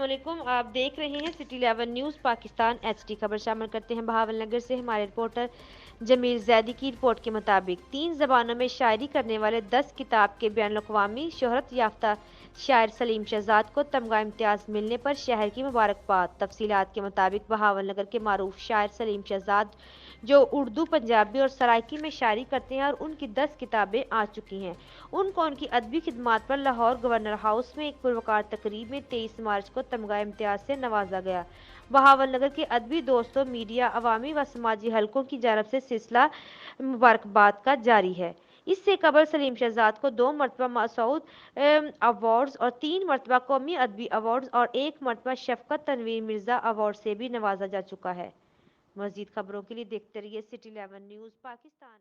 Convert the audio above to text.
अस्सलाम वालेकुम। आप देख रहे हैं सिटी 11 न्यूज़ पाकिस्तान एचडी। खबर शामिल करते हैं बहावल नगर से। हमारे रिपोर्टर जमीर जैदी की रिपोर्ट के मुताबिक 3 ज़बानों में शायरी करने वाले 10 किताब के बैनुल-अक़वामी शोहरत याफ्ता शायर सलीम शहजाद को तमगा इम्तियाज़ मिलने पर शहर की मुबारकबाद। तफसीलात के मुताबिक बहावल नगर के मारूफ शायर सलीम शहजाद, जो उर्दू, पंजाबी और सराइकी में शायरी करते हैं, और उनकी 10 किताबें आ चुकी हैं। उनको उनकी अदबी खिदमात पर लाहौर गवर्नर हाउस में एक पुरवकार तकरीब में 23 मार्च को तमगा इम्तियाज से नवाजा गया। बहावल नगर के अदबी दोस्तों, मीडिया, अवामी व समाजी हलकों की जानब से सिलसिला मुबारकबाद का जारी है। इससे कबल सलीम शहजाद को 2 मरतबा मसूद अवार्ड्स और 3 मरतबा कौमी अदबी अवार्ड्स और 1 मरतबा शफकत तनवीर मिर्जा अवार्ड से भी नवाजा जा चुका है। मज़ीद खबरों के लिए देखते रहिए सिटी 11 न्यूज़ पाकिस्तान।